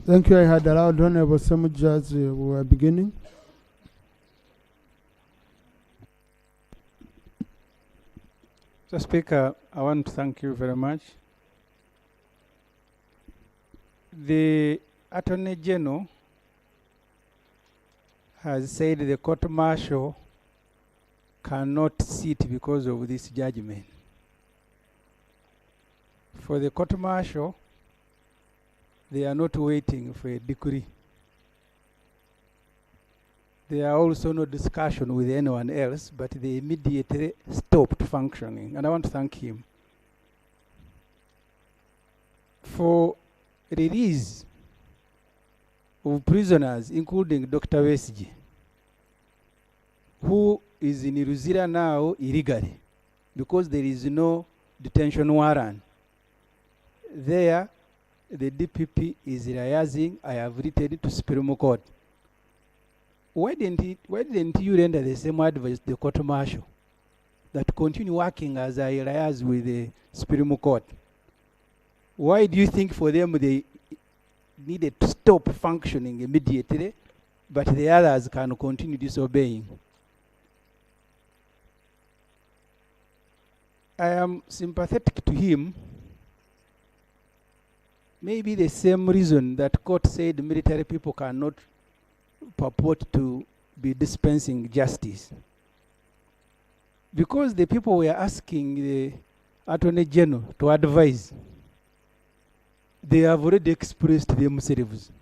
Thank you. I had allowed Honorable Ssemujju as we were beginning. Mr. Speaker, I want to thank you very much. The Attorney General has said the court martial cannot sit because of this judgment. For the court martial, they are not waiting for a decree. There are also no discussion with anyone else, but they immediately stopped functioning, and I want to thank him. For release of prisoners, including Dr. BESIGYE, who is in Ruzira now illegally, because there is no detention warrant. There, the DPP is realizing, I have written to Supreme Court. Why didn't you render the same advice to the court martial that continue working as I liaise with the Supreme Court? Why do you think for them they needed to stop functioning immediately, but the others can continue disobeying? I am sympathetic to him. Maybe the same reason that court said military people cannot purport to be dispensing justice. Because the people were asking the Attorney General to advise, they have already expressed themselves.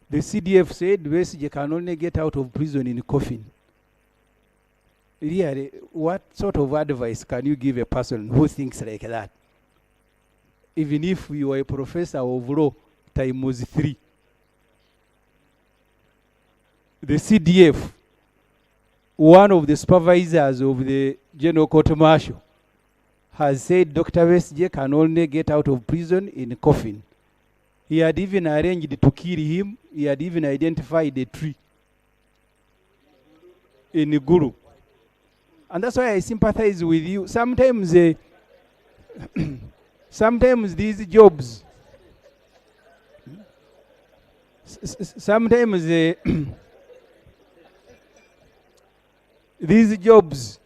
The CDF said BESIGYE can only get out of prison in a coffin. Really, what sort of advice can you give a person who thinks like that? Even if you are a professor of law times 3. The CDF, one of the supervisors of the General Court Martial, has said Dr. BESIGYE can only get out of prison in a coffin. He had even arranged to kill him. He had even identified a tree in Guru. And that's why I sympathize with you. Sometimes, sometimes these jobs, sometimes these jobs,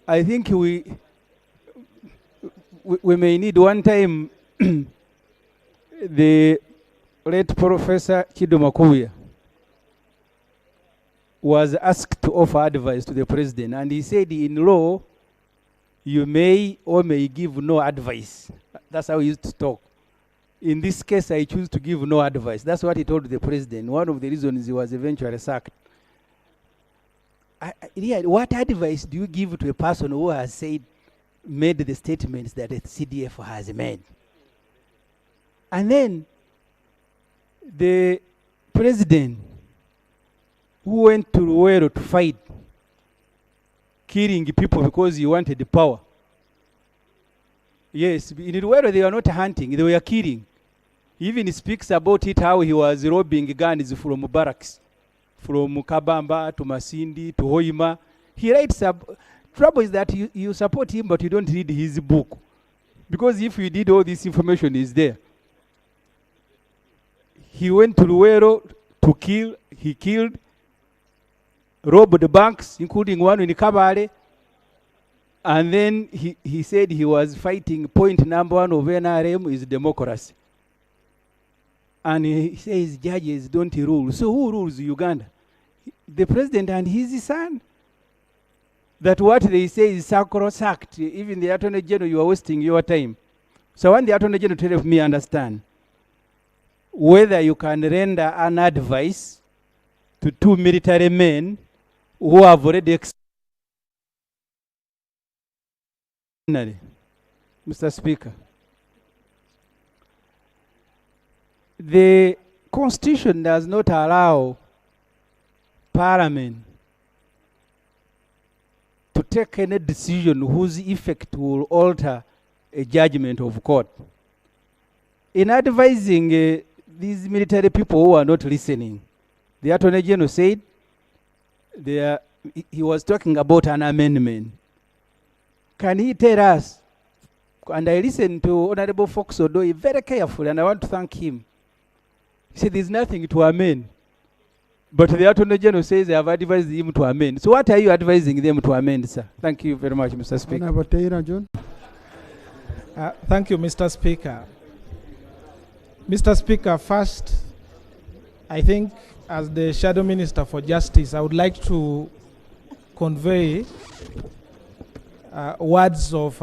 I think we may need one time. The late Professor Chidomakuya was asked to offer advice to the president, and he said, in law, you may or may give no advice. That's how he used to talk. In this case, I choose to give no advice. That's what he told the president. One of the reasons he was eventually sacked. What advice do you give to a person who has made the statements that the CDF has made? And then the president who went to Luwero to fight, killing people because he wanted the power. Yes, in Luwero they were not hunting, they were killing. He even speaks about it, how he was robbing guns from barracks, from Kabamba to Masindi to Hoima. He writes up. Trouble is that you support him, but you don't read his book. Because if you did, all this information is there. He went to Luwero to kill. He killed, robbed the banks, including one in Kabale. And then he said he was fighting point number 1 of NRM is democracy. And he says judges don't rule. So who rules Uganda? The president and his son. That what they say is sacrosanct. Even the Attorney General, you are wasting your time. So when the Attorney General tells me, understand, whether you can render an advice to 2 military men who have already Mr. Speaker, the Constitution does not allow Parliament to take any decision whose effect will alter a judgment of court. In advising these military people who are not listening, the Attorney General said he was talking about an amendment. Can he tell us? And I listened to Honorable Fox Odoi very carefully, and I want to thank him. He said there's nothing to amend. But the Attorney General says they have advised him to amend. So what are you advising them to amend, sir? Thank you very much, Mr. Speaker. Honorable Taylor John. Thank you, Mr. Speaker. Mr. Speaker, first, I think as the Shadow Minister for Justice, I would like to convey words of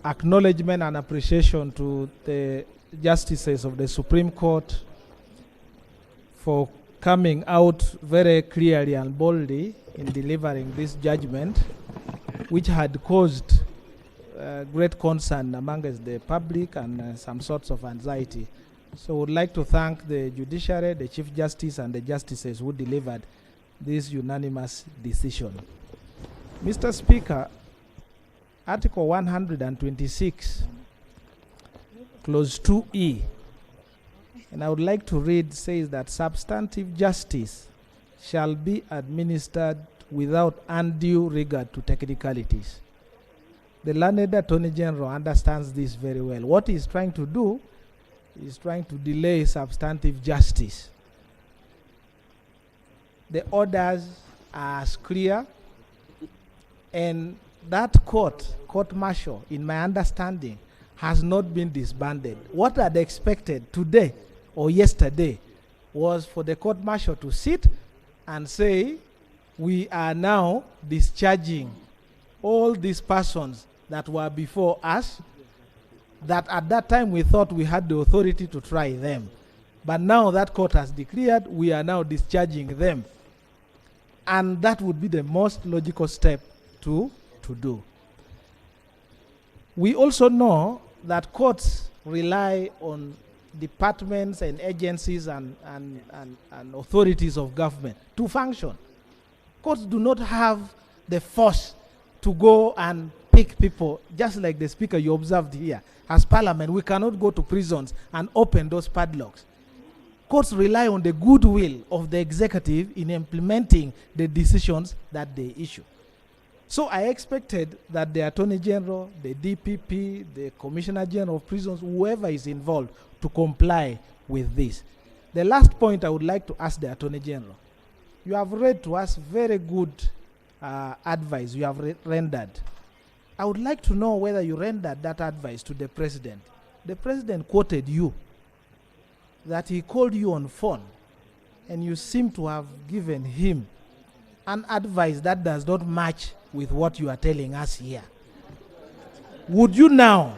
acknowledgement and appreciation to the justices of the Supreme Court for coming out very clearly and boldly in delivering this judgment, which had caused great concern amongst the public and some sorts of anxiety. So I would like to thank the judiciary, the Chief Justice, and the justices who delivered this unanimous decision. Mr. Speaker, Article 126, Clause 2E, and I would like to read, says that substantive justice shall be administered without undue regard to technicalities. The learned Attorney General understands this very well. What he's trying to do is trying to delay substantive justice. The orders are as clear, and that court-martial, in my understanding, has not been disbanded. What I'd expected today or yesterday was for the court-martial to sit and say, we are now discharging all these persons that were before us, that at that time we thought we had the authority to try them. But now that court has declared, we are now discharging them. And that would be the most logical step to do. We also know that courts rely on departments and agencies and authorities of government to function. Courts do not have the force to go and pick people, just like the Speaker you observed here. As Parliament, we cannot go to prisons and open those padlocks. Courts rely on the goodwill of the executive in implementing the decisions that they issue. So I expected that the Attorney General, the DPP, the Commissioner General of Prisons, whoever is involved, to comply with this. The last point I would like to ask the Attorney General. You have read to us very good advice you have rendered. I would like to know whether you rendered that advice to the President. The President quoted you, that he called you on phone, and you seem to have given him an advice that does not match with what you are telling us here. Would you now?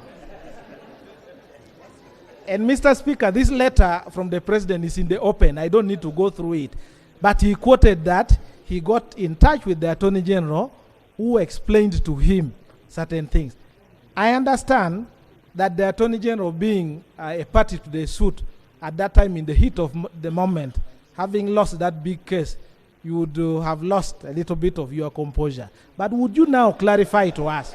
And Mr. Speaker, this letter from the President is in the open. I don't need to go through it. But he quoted that he got in touch with the Attorney General, who explained to him certain things. I understand that the Attorney General, being a party to the suit at that time in the heat of the moment, having lost that big case, you would have lost a little bit of your composure. But would you now clarify to us?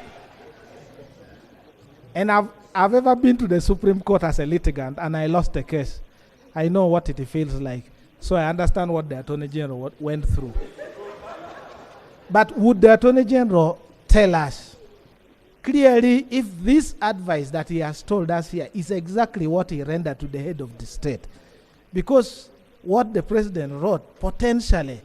And I've ever been to the Supreme Court as a litigant, and I lost a case. I know what it feels like. So I understand what the Attorney General went through. But would the Attorney General tell us clearly if this advice that he has told us here is exactly what he rendered to the head of the state? Because what the President wrote potentially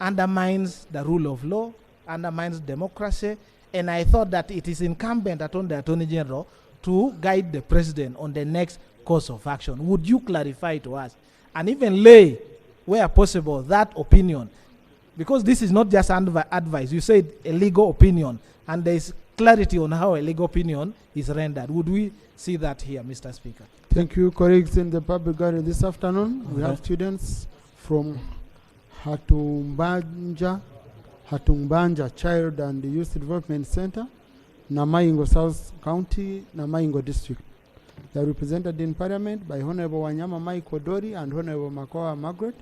undermines the rule of law, undermines democracy, and I thought that it is incumbent upon the Attorney General to guide the President on the next course of action. Would you clarify to us and even lay, where possible, that opinion? Because this is not just advice. You said a legal opinion, and there is clarity on how a legal opinion is rendered. Would we see that here, Mr. Speaker? Thank you, colleagues in the public gallery this afternoon. We have students from Hatumbanja Child and Youth Development Center, Namayingo South County, Namayingo District. They are represented in Parliament by Honorable Wanyama Mike Odori and Honorable Makoa Margaret.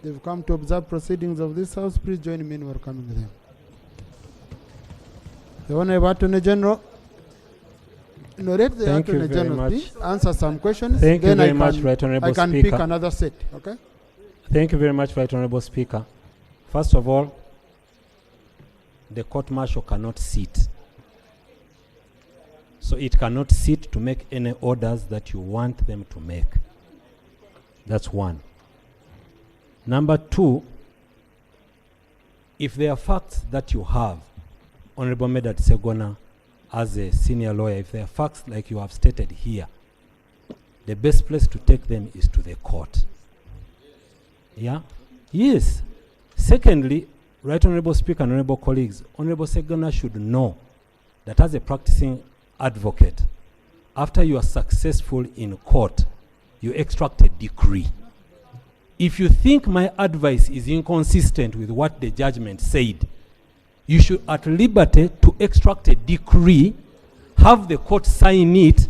They've come to observe proceedings of this House. Please join me in welcoming them. The Honorable Attorney General. Narrate the Attorney General, please. Answer some questions. Thank you very much, Right Honorable Speaker. I can pick another set, okay? Thank you very much, Right Honorable Speaker. First of all, the court-martial cannot sit. So it cannot sit to make any orders that you want them to make. That's one. Number two, if there are facts that you have, Honorable Medard Ssegona, as a senior lawyer, if there are facts like you have stated here, the best place to take them is to the court. Yeah? Yes. Secondly, Right Honorable Speaker and Honorable colleagues, Honorable Ssegona should know that as a practicing advocate, after you are successful in court, you extract a decree. If you think my advice is inconsistent with what the judgment said, you should at liberty to extract a decree, have the court sign it,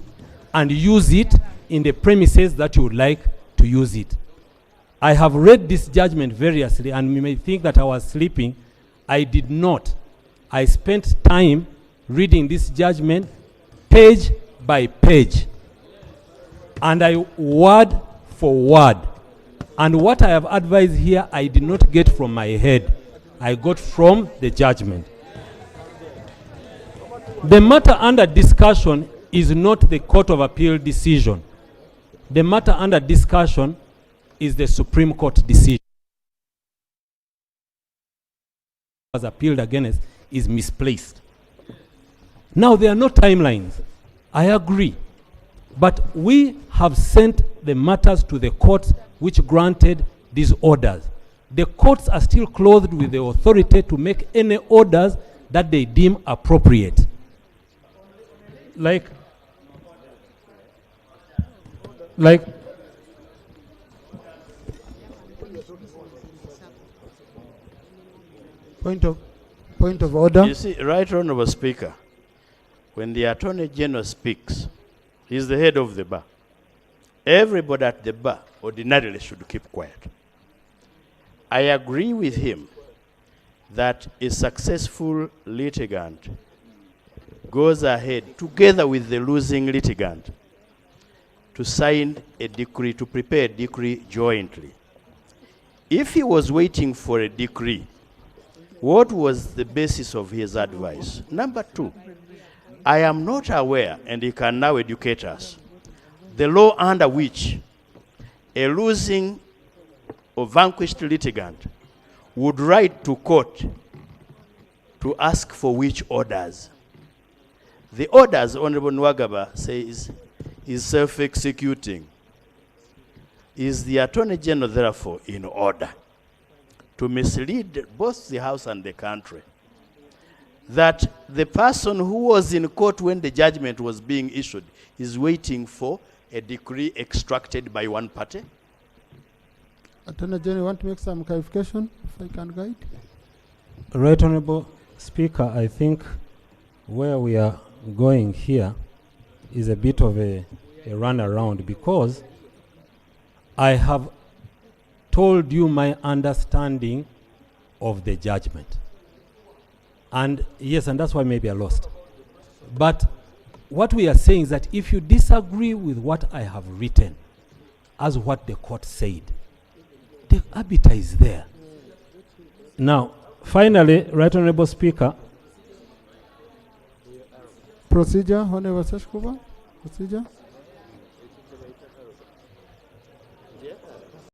and use it in the premises that you would like to use it. I have read this judgment variously, and you may think that I was sleeping. I did not. I spent time reading this judgment page by page, and I word for word. And what I have advised here, I did not get from my head. I got from the judgment. The matter under discussion is not the Court of Appeal decision. The matter under discussion is the Supreme Court decision. Was appealed against is misplaced. Now, there are no timelines. I agree. But we have sent the matters to the courts which granted these orders. The courts are still clothed with the authority to make any orders that they deem appropriate. Like Point of order. You see, Right Honorable Speaker, when the Attorney General speaks, he's the head of the bar. Everybody at the bar ordinarily should keep quiet. I agree with him that a successful litigant goes ahead together with the losing litigant to sign a decree, to prepare a decree jointly. If he was waiting for a decree, what was the basis of his advice? Number two, I am not aware, and he can now educate us, the law under which a losing or vanquished litigant would write to court to ask for which orders. The orders, Honorable Nwagaba says, is self-executing. Is the Attorney General therefore in order to mislead both the House and the country that the person who was in court when the judgment was being issued is waiting for a decree extracted by one party? Attorney General, you want to make some clarification, if I can guide? Right Honorable Speaker, I think where we are going here is a bit of a runaround, because I have told you my understanding of the judgment. And yes, and that's why maybe I lost. But what we are saying is that if you disagree with what I have written as what the court said, the arbiter is there. Now, finally, Right Honorable Speaker. Procedure, Honorable Ssegona. Procedure.